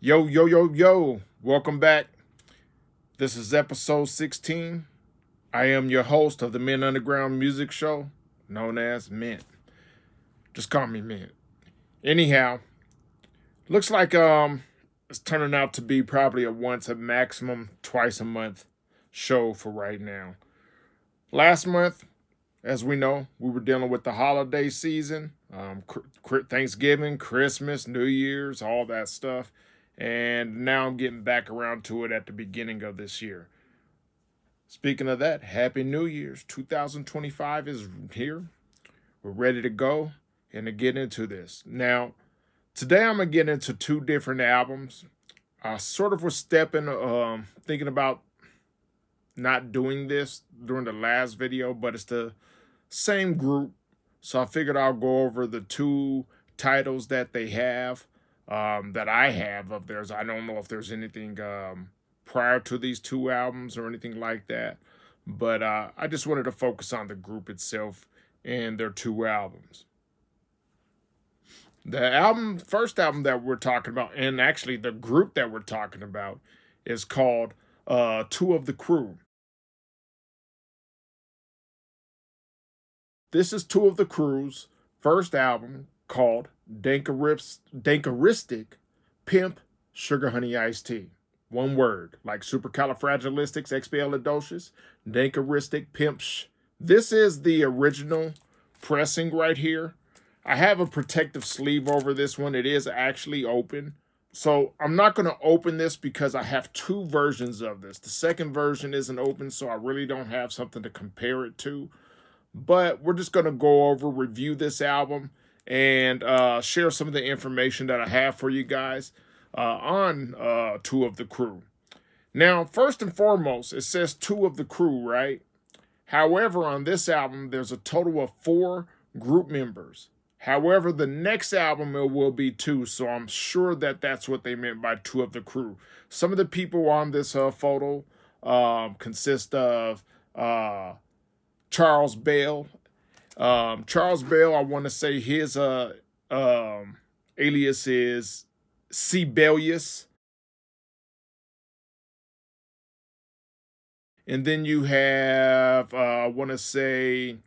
Yo, yo, yo, yo. Welcome back. This is episode 16. I am your host of the Men Underground Music Show, known as Mint. Just call me Mint. Anyhow, looks like it's turning out to be probably a once, a maximum twice a month show for right now. Last month, as we know, we were dealing with the holiday season, Thanksgiving, Christmas, New Year's, all that stuff. And now I'm getting back around to it at the beginning of this year. Speaking of that, Happy New Year's. 2025 is here. We're ready to go and to get into this. Now, today I'm going to get into two different albums. I sort of was thinking about not doing this during the last video, but it's the same group. So I figured I'll go over the two titles that they have. That I have of theirs. I don't know if there's anything prior to these two albums or anything like that. But I just wanted to focus on the group itself and their two albums. The first album that we're talking about, and actually the group that we're talking about, is called Two of the Crew. This is Two of the Crew's first album called Dankaristic Pimp Sugar Honey Iced Tea. One word, like supercalifragilisticexpialidocious, Dankaristic Pimpsh. This is the original pressing right here. I have a protective sleeve over this one. It is actually open. So I'm not going to open this because I have two versions of this. The second version isn't open, so I really don't have something to compare it to. But we're just going to go over, review this album, and share some of the information that I have for you guys on Two of the Crew. Now, first and foremost, it says Two of the Crew, right? However, on this album, there's a total of 4 group members. However, the next album, it will be 2, so I'm sure that that's what they meant by Two of the Crew. Some of the people on this photo consist of Charles Bale. Charles Bale, I want to say his alias is Sibelius. And then you have, I want to say,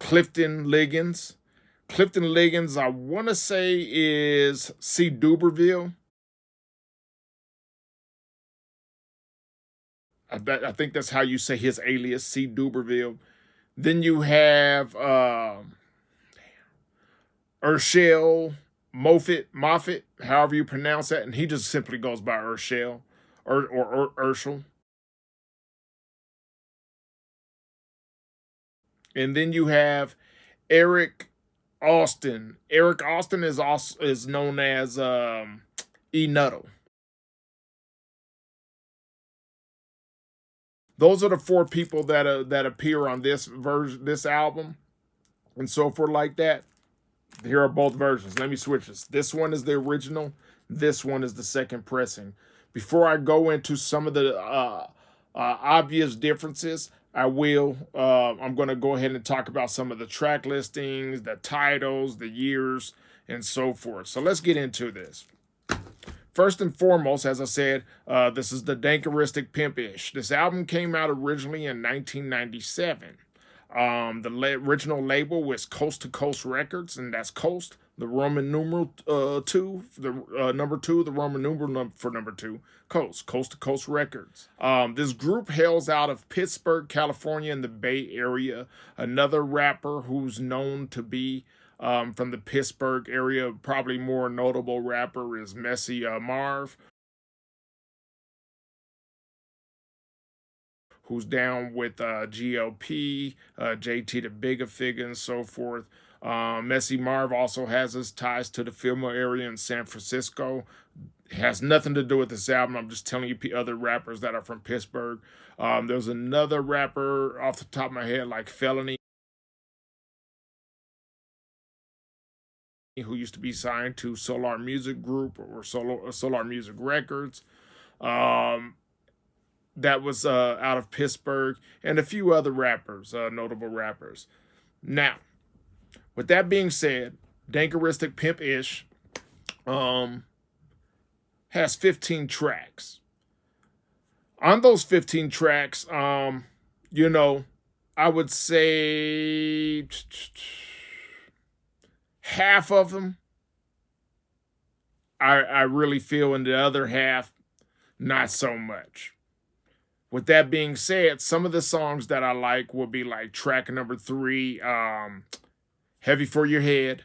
Clifton Liggins. Clifton Liggins, I want to say, is C. Duberville. I think that's how you say his alias, C. Duberville. Then you have Urshel Moffat, however you pronounce that, and he just simply goes by Urshel or Urshel. And then you have Eric Austin. Eric Austin is known as E. Nuttall. Those are the 4 people that appear on this album. And so if we're like that, here are both versions. Let me switch this. This one is the original. This one is the second pressing. Before I go into some of the obvious differences, I'm going to go ahead and talk about some of the track listings, the titles, the years, and so forth. So let's get into this. First and foremost, as I said, this is the Dankaristic Pimp-ish. This album came out originally in 1997. The original label was Coast to Coast Records, and that's Coast, the Roman numeral 2, the number 2, the Roman numeral for number 2, Coast to Coast Records. This group hails out of Pittsburg, California, in the Bay Area. Another rapper who's known to be from the Pittsburg area, probably more notable rapper, is Messy Marv, who's down with GLP, JT The Bigga Figga, and so forth. Messy Marv also has his ties to the Fillmore area in San Francisco. It has nothing to do with this album. I'm just telling you other rappers that are from Pittsburgh. There's another rapper off the top of my head, like Felony, who used to be signed to Solar Music Group or Solar Music Records. That was out of Pittsburgh, and a few other rappers, notable rappers. Now, with that being said, Dankaristic Pimp-ish has 15 tracks. On those 15 tracks, you know, I would say half of them I really feel, and the other half, not so much. With that being said, some of the songs that I like will be like track number 3, Heavy for Your Head.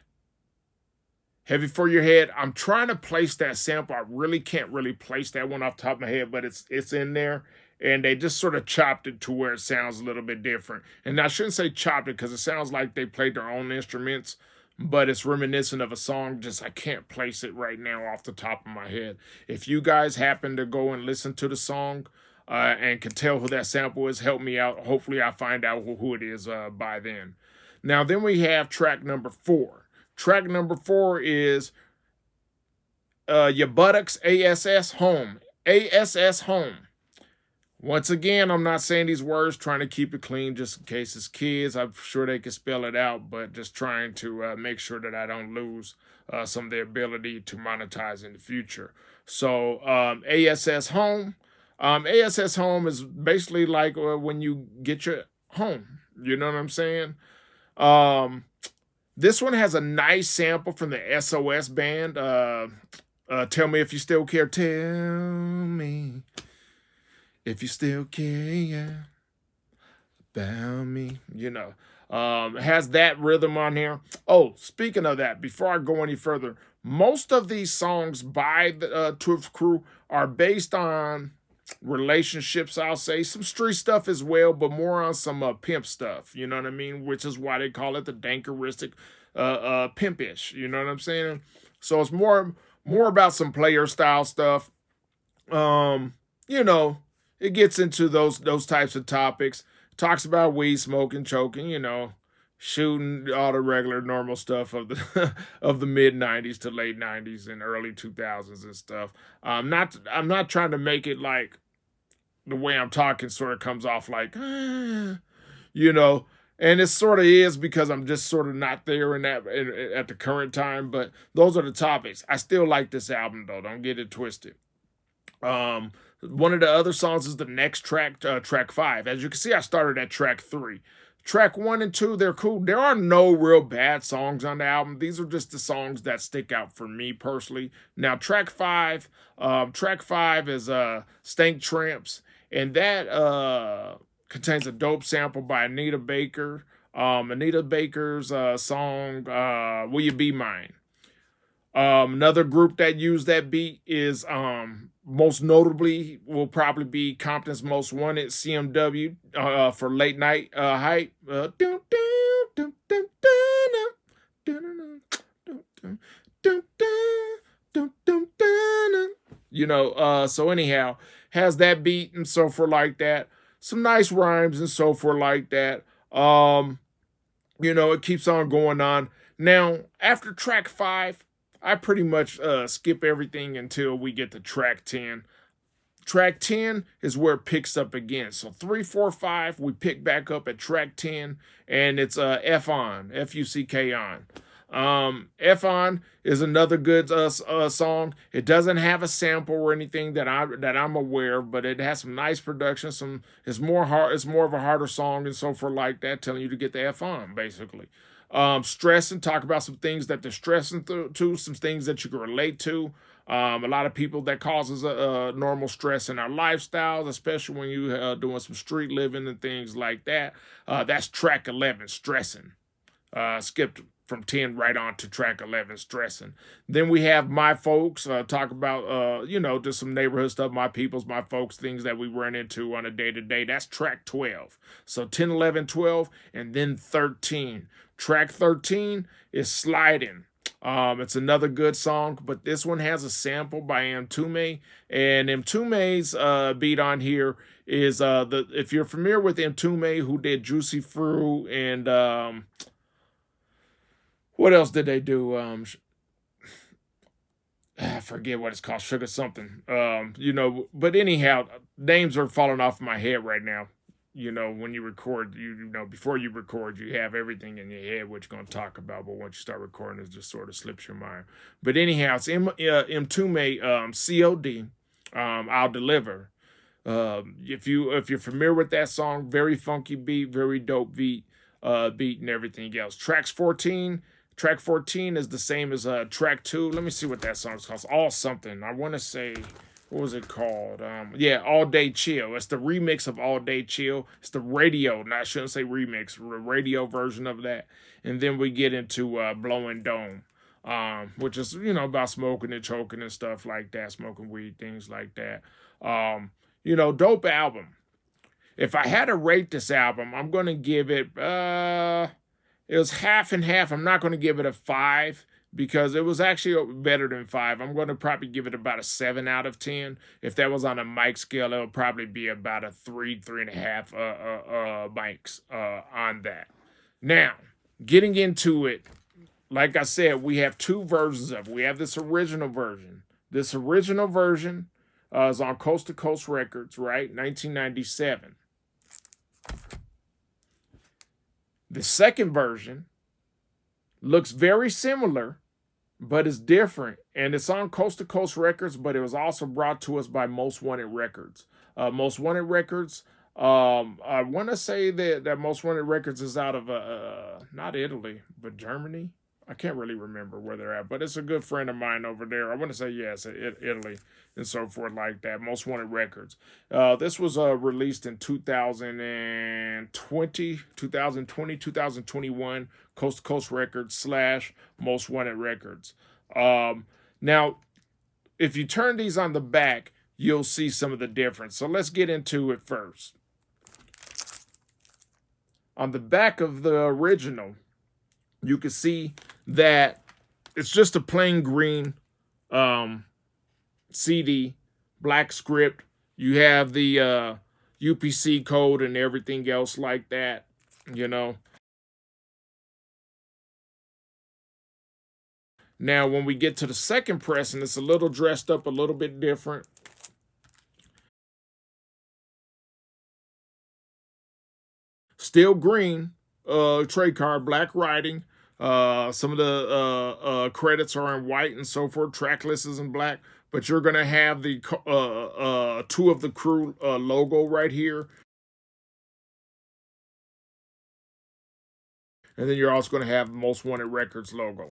Heavy for Your Head. I'm trying to place that sample. I really can't really place that one off the top of my head, but it's in there. And they just sort of chopped it to where it sounds a little bit different. And I shouldn't say chopped it because it sounds like they played their own instruments, but it's reminiscent of a song. Just I can't place it right now off the top of my head. If you guys happen to go and listen to the song and can tell who that sample is, help me out. Hopefully I find out who it is by then. Now, then we have track number 4. Track number 4 is Your Buttocks, ASS Home. ASS Home. Once again, I'm not saying these words, trying to keep it clean just in case it's kids. I'm sure they can spell it out, but just trying to make sure that I don't lose some of the ability to monetize in the future. So ASS Home. ASS Home is basically like when you get your home. You know what I'm saying? This one has a nice sample from the SOS Band. Tell Me If You Still Care. Tell me if you still care about me. You know, has that rhythm on here. Oh, speaking of that, before I go any further, most of these songs by the Twift crew are based on relationships, I'll say. Some street stuff as well, but more on some pimp stuff, you know what I mean? Which is why they call it the Dankaristic pimpish, you know what I'm saying? So it's more about some player style stuff. You know, it gets into those types of topics. Talks about weed smoking, choking, you know, shooting, all the regular normal stuff of the of the mid 90s to late 90s and early 2000s and stuff. I'm not trying to make it like the way I'm talking sort of comes off like, you know, and it sort of is because I'm just sort of not there at the current time. But those are the topics. I still like this album though. Don't get it twisted. One of the other songs is the next track, track 5. As you can see, I started at track 3. Track 1 and 2, they're cool. There are no real bad songs on the album. These are just the songs that stick out for me personally. Now, track 5 is Stank Tramps, and that contains a dope sample by Anita Baker. Anita Baker's song, Will You Be Mine? Another group that used that beat is most notably will probably be Compton's Most Wanted, CMW, for Late Night Hype. You know, so anyhow, has that beat and so forth like that. Some nice rhymes and so forth like that. You know, it keeps on going on. Now, after track 5, I pretty much skip everything until we get to track 10. Track 10 is where it picks up again. So 3, 4, 5, we pick back up at track 10, and it's F On, F-U-C-K On. F On is another good song. It doesn't have a sample or anything that I'm aware of, but it has some nice production. It's more of a harder song and so forth like that, telling you to get the F on, basically. Stressing, talk about some things that they're stressing to, some things that you can relate to. A lot of people that causes a normal stress in our lifestyles, especially when you doing some street living and things like that. That's track 11, Stressing. Skipped from 10 right on to track 11, Stressing. Then we have My Folks, talk about, you know, just some neighborhood stuff, my peoples, my folks, things that we run into on a day-to-day. That's track 12. So 10, 11, 12, and then 13. Track 13 is Sliding. It's another good song, but this one has a sample by Mtume, and Mtume's beat on here is if you're familiar with Mtume, who did Juicy Fruit and what else did they do? I forget what it's called, Sugar something. You know, but anyhow, names are falling off my head right now. you know, when you record, you know, before you record, you have everything in your head what you're going to talk about. But once you start recording, it just sort of slips your mind. But anyhow, it's Mtume, COD. I'll deliver. If you're familiar with that song, very funky beat, very dope beat, beat and everything else. Track 14 is the same as track 2. Let me see what that song's called. All something. I want to say, what was it called? Yeah, All Day Chill. It's the remix of All Day Chill. It's the radio, and I shouldn't say remix, the radio version of that. And then we get into Blowing Dome, which is, you know, about smoking and choking and stuff like that, smoking weed, things like that. You know, dope album. If I had to rate this album, I'm going to give it, it was half and half. I'm not going to give it a 5 because it was actually better than 5. I'm going to probably give it about a 7 out of 10. If that was on a mic scale, it would probably be about a 3.5 mics on that. Now, getting into it, like I said, we have 2 versions of it. We have this original version. This original version is on Coast to Coast Records, right? 1997. The second version looks very similar, but it's different. And it's on Coast to Coast Records, but it was also brought to us by Most Wanted Records. Most Wanted Records, I want to say that Most Wanted Records is out of, not Italy, but Germany. I can't really remember where they're at, but it's a good friend of mine over there. I want to say, yes, Italy and so forth like that. Most Wanted Records. This was released in 2020, 2021, Coast to Coast Records / Most Wanted Records. Now, if you turn these on the back, you'll see some of the difference. So let's get into it first. On the back of the original, you can see that it's just a plain green CD, black script. You have the UPC code and everything else like that, you know. Now, when we get to the second pressing, it's a little dressed up, a little bit different. Still green, trade card, black writing. Some of the credits are in white and so forth. Track list is in black, but you're gonna have the 2 of the crew logo right here, and then you're also gonna have Most Wanted Records logo.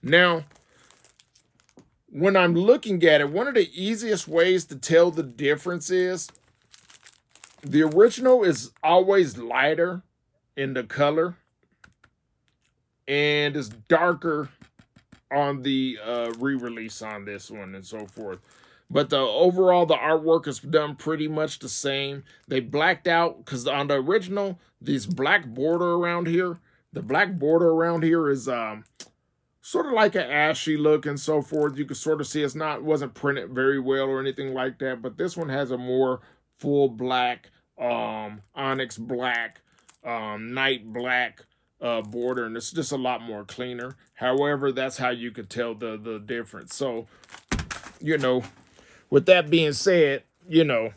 Now, when I'm looking at it, one of the easiest ways to tell the difference is the original is always lighter in the color and is darker on the re-release on this one and so forth. But the artwork is done pretty much the same. They blacked out because on the original, this black border around here, the black border around here is sort of like an ashy look and so forth. You can sort of see wasn't printed very well or anything like that. But this one has a more full black, onyx black, night black border, and it's just a lot more cleaner. However, that's how you could tell the difference. So, you know, with that being said, you know,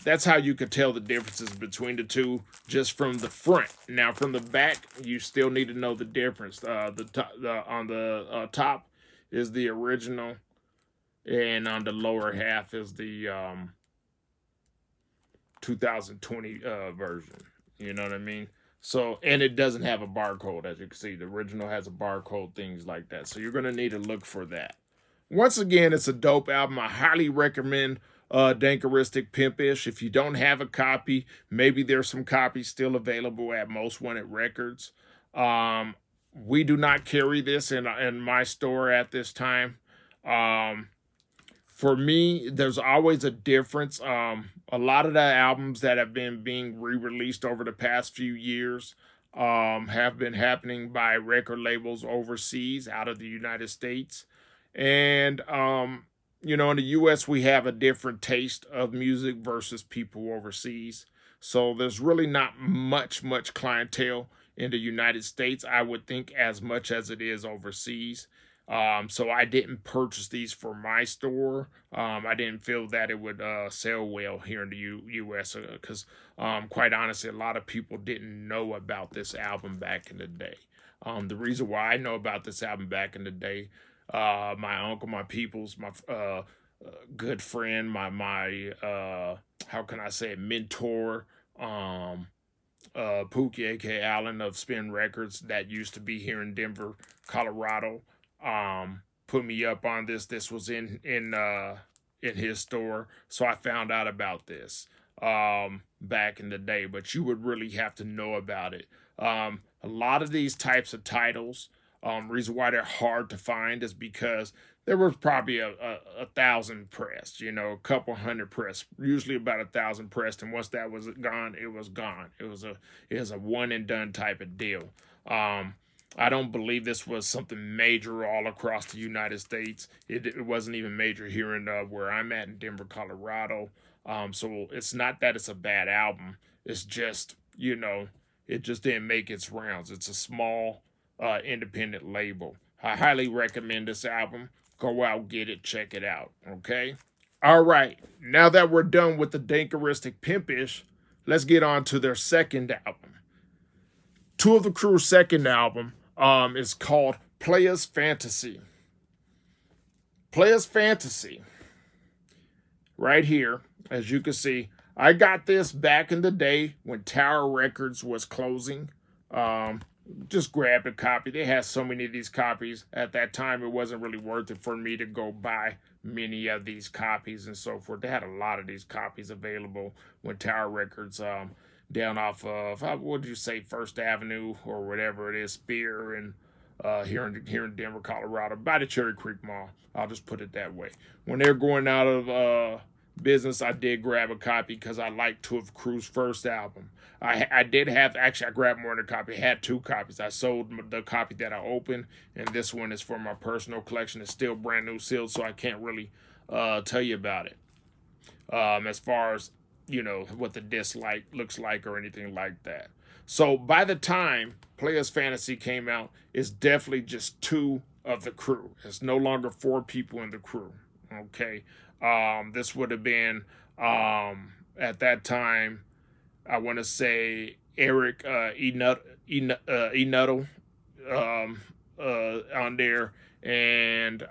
that's how you could tell the differences between the two just from the front. Now, from the back, you still need to know the difference. On the top is the original, and on the lower half is the 2020 version. You know what I mean? So, and it doesn't have a barcode, as you can see. The original has a barcode, things like that. So you're going to need to look for that. Once again, it's a dope album. I highly recommend Dankaristicpimpshit. If you don't have a copy, maybe there's some copies still available at Most Wanted Records. We do not carry this in my store at this time. For me, there's always a difference. A lot of the albums that have been being re-released over the past few years have been happening by record labels overseas, out of the United States. And, you know, in the U.S., we have a different taste of music versus people overseas. So there's really not much clientele in the United States, I would think, as much as it is overseas. So I didn't purchase these for my store. I didn't feel that it would sell well here in the U.S. because, quite honestly, a lot of people didn't know about this album back in the day. The reason why I know about this album back in the day, my uncle, my peoples, my good friend, my how can I say it, mentor, Pookie, aka Allen of Spin Records, that used to be here in Denver, Colorado, put me up on this. This was in his store, so I found out about this back in the day. But you would really have to know about it. A lot of these types of titles, reason why they're hard to find is because there was probably a thousand pressed, you know, a couple hundred pressed, usually about 1,000 pressed, and once that was gone, it was gone. It was a one and done type of deal. I don't believe this was something major all across the United States. It wasn't even major here in where I'm at in Denver, Colorado. So it's not that it's a bad album. It's just, you know, it just didn't make its rounds. It's a small independent label. I highly recommend this album. Go out, get it, check it out, okay? All right, now that we're done with the Dankaristicpimpshit, let's get on to their second album. Two of the Crew's second album is called Playa's Fantasy. Playa's Fantasy, right here, as you can see. I got this back in the day when Tower Records was closing. Just grabbed a copy. They had so many of these copies. At that time, it wasn't really worth it for me to go buy many of these copies and so forth. They had a lot of these copies available when Tower Records, down off of, what would you say, First Avenue or whatever it is, Spear, and here in Denver, Colorado, by the Cherry Creek Mall. I'll just put it that way. When they're going out of business, I did grab a copy because I liked two of Crew's first album. I did have, actually, I grabbed more than a copy. I had two copies. I sold the copy that I opened, and this one is for my personal collection. It's still brand new sealed, so I can't really tell you about it. As far as, you know, what the disc looks like or anything like that. So by the time Playa's Fantasy came out, it's definitely just two of the Crew. It's no longer four people in the Crew. Okay. This would have been, at that time, I want to say Eric Enuddle on there, and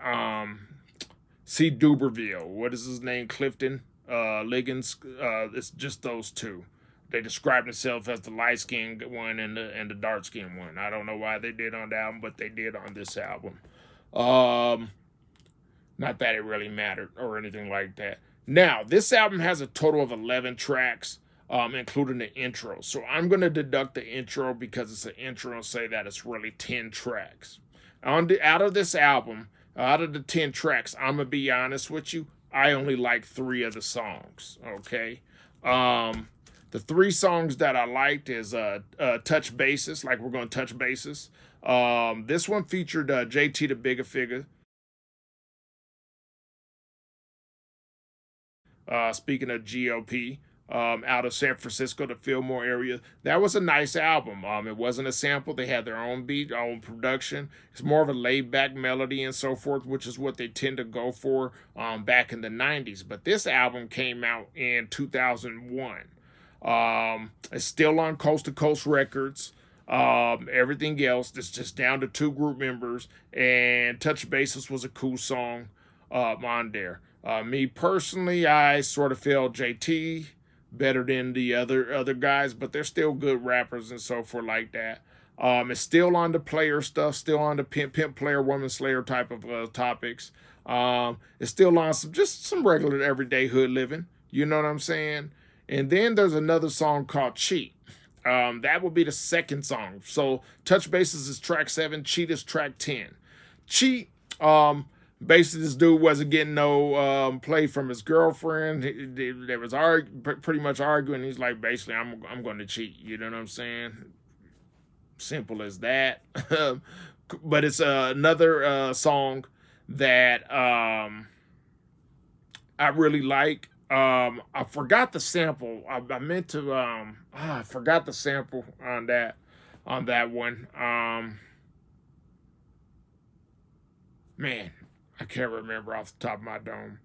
C. Duberville. What is his name? Clifton Liggins. It's just those two. They describe themselves as the light-skinned one and the dark-skinned one. I don't know why they did on the album, but they did on this album. Not that it really mattered or anything like that. Now, this album has a total of 11 tracks, including the intro. So I'm going to deduct the intro because it's an intro and say that it's really 10 tracks. Out of this album, out of the 10 tracks, I'm going to be honest with you, I only like 3 of the songs, okay? The 3 songs that I liked is Touch Bases, like we're going to touch bases. This one featured JT The Bigga Figga. Speaking of GOP, out of San Francisco, the Fillmore area. That was a nice album. It wasn't a sample. They had their own beat, own production. It's more of a laid-back melody and so forth, which is what they tend to go for back in the 90s. But this album came out in 2001. It's still on Coast to Coast Records. Everything else, it's just down to 2 group members. And Touch Bases was a cool song on there. Me personally, I sort of feel JT better than the other guys, but they're still good rappers and so forth like that. It's still on the player stuff, still on the pimp player, woman slayer type of topics. It's still on some regular everyday hood living. You know what I'm saying? And then there's another song called Cheat. That will be the second song. So Touch Bases is track 7, Cheat is track 10. Cheat, basically, this dude wasn't getting no play from his girlfriend. They was pretty much arguing. He's like, basically, I'm going to cheat. You know what I'm saying? Simple as that. But it's another song that I really like. I forgot the sample. I meant to. I forgot the sample on that one. Man, I can't remember off the top of my dome.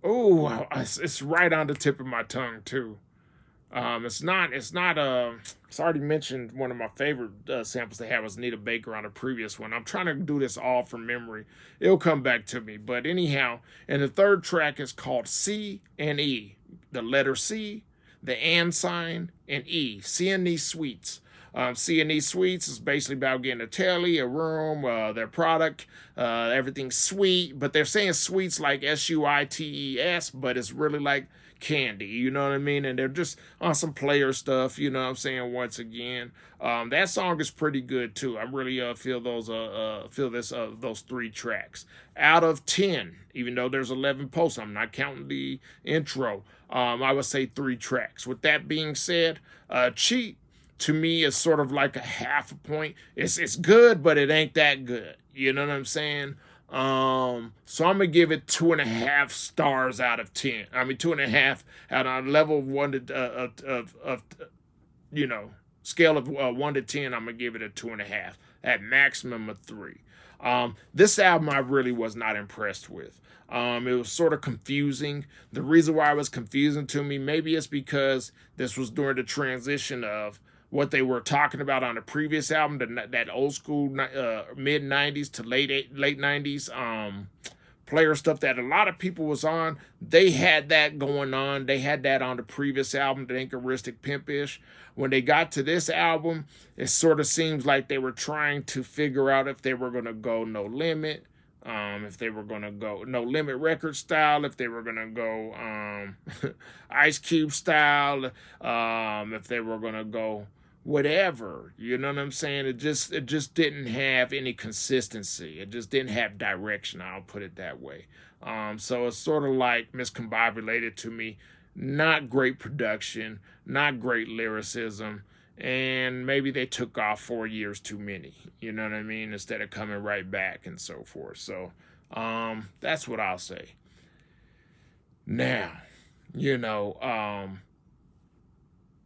Oh, it's right on the tip of my tongue too. It's already mentioned one of my favorite samples they had was Anita Baker on a previous one. I'm trying to do this all from memory. It'll come back to me. But anyhow, and the third track is called C and E. The letter C, the and sign, and E. C and E Suites. C&E Suites is basically about getting a telly, a room, their product, everything's sweet. But they're saying sweets like SUITES, but it's really like candy, you know what I mean? And they're just on some player stuff, you know what I'm saying? Once again, that song is pretty good too. I really feel those three tracks out of 10. Even though there's 11 posts, I'm not counting the intro. I would say 3 tracks. With that being said, Cheat to me is sort of like a half a point. It's good, but it ain't that good. You know what I'm saying? So I'm gonna give it 2.5 stars out of 10. I mean 2.5 out on a level of 1 to scale of 1 to 10. I'm gonna give it a 2.5 at maximum of 3. This album I really was not impressed with. It was sort of confusing. The reason why it was confusing to me, maybe it's because this was during the transition of what they were talking about on the previous album, that old school mid 90s to late 90s player stuff that a lot of people was on. They had that going on. They had that on the previous album, Dankaristicpimpshit. When they got to this album, it sort of seems like they were trying to figure out if they were going to go No Limit, if they were going to go No Limit record style, if they were going to go Ice Cube style, if they were going to go whatever, you know what I'm saying? It just didn't have any consistency. It just didn't have direction. I'll put it that way. So it's sort of like miscombobulated to me. Not great production, not great lyricism, and maybe they took off 4 years too many. You know what I mean? Instead of coming right back and so forth. So that's what I'll say. Now,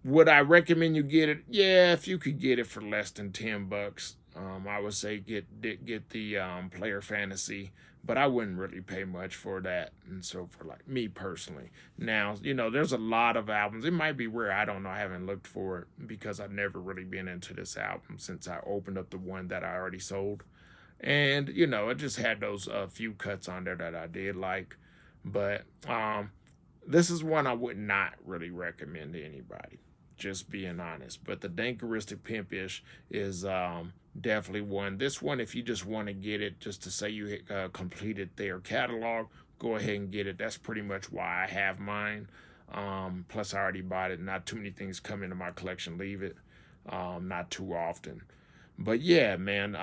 would I recommend you get it? Yeah, if you could get it for less than $10, I would say get the Player Fantasy, but I wouldn't really pay much for that. And so for like me personally, now there's a lot of albums. It might be rare. I don't know. I haven't looked for it because I've never really been into this album since I opened up the one that I already sold, and it just had those few cuts on there that I did like, but this is one I would not really recommend to anybody. Just being honest. But the Dankaristicpimpshit is definitely one. This one, if you just want to get it just to say you completed their catalog, go ahead and get it. That's pretty much why I have mine. Plus, I already bought it. Not too many things come into my collection. Leave it. Not too often. But yeah, man.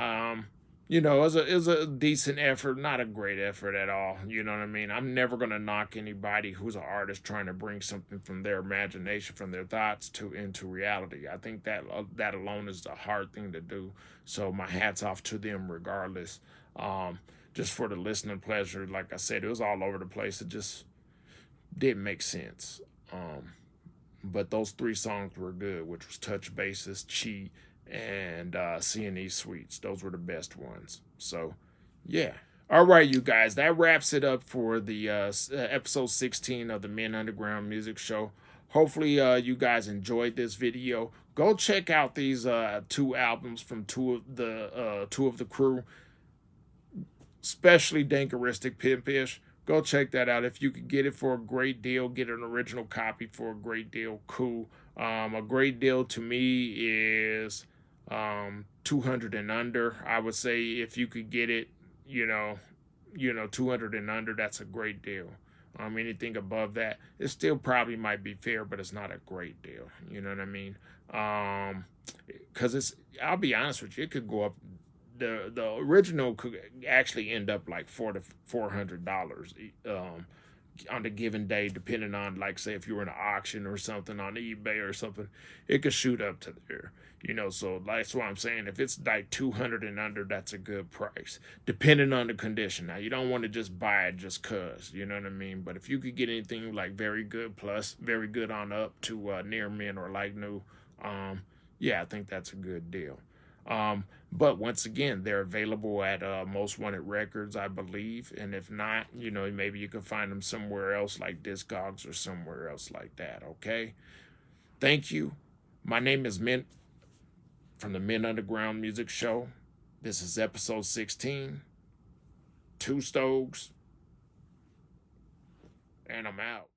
It was a decent effort, not a great effort at all. You know what I mean? I'm never going to knock anybody who's an artist trying to bring something from their imagination, from their thoughts into reality. I think that alone is a hard thing to do. So my hat's off to them regardless. Just for the listening pleasure, like I said, it was all over the place. It just didn't make sense. But those 3 songs were good, which was Touch Bases, Cheat, and C&E Suites. Those were the best ones. So yeah, all right, you guys, that wraps it up for the episode 16 of the Men Underground Music Show. Hopefully you guys enjoyed this video. Go check out these 2 albums from two of the crew, especially Dankaristicpimpshit. Go check that out. If you could get it for a great deal, get an original copy for a great deal, cool. A great deal to me is 200 and under. I would say if you could get it, 200 and under, that's a great deal. Anything above that, it still probably might be fair, but it's not a great deal. You know what I mean? Because I'll be honest with you, it could go up. The original could actually end up like $400 on the given day, depending on, like, say if you were in an auction or something on eBay or something, it could shoot up to there. So that's what I'm saying. If it's like 200 and under, that's a good price, depending on the condition. Now, you don't want to just buy it just cause, you know what I mean? But if you could get anything like very good plus, very good on up to near mint or like new, yeah, I think that's a good deal. But once again, they're available at Most Wanted Records, I believe. And if not, you know, maybe you can find them somewhere else like Discogs or somewhere else like that, okay? Thank you. My name is Mint from the Men Underground Music Show. This is episode 16. Two Stoves. And I'm out.